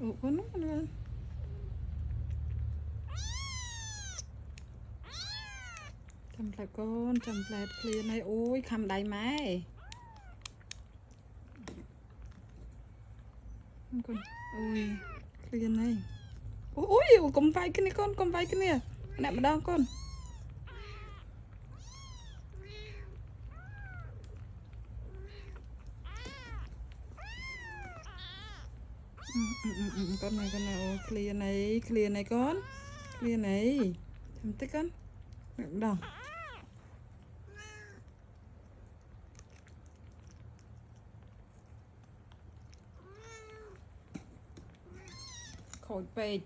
ủa con nó con chăm lại con chăm lại clear này ôi khăm đầy máy con ôi clear này ôi ôi cầm vai cái này con cầm vai cái này nè mà đau con con này clear này con clear này chăm tích con mẹ đau khôi pệt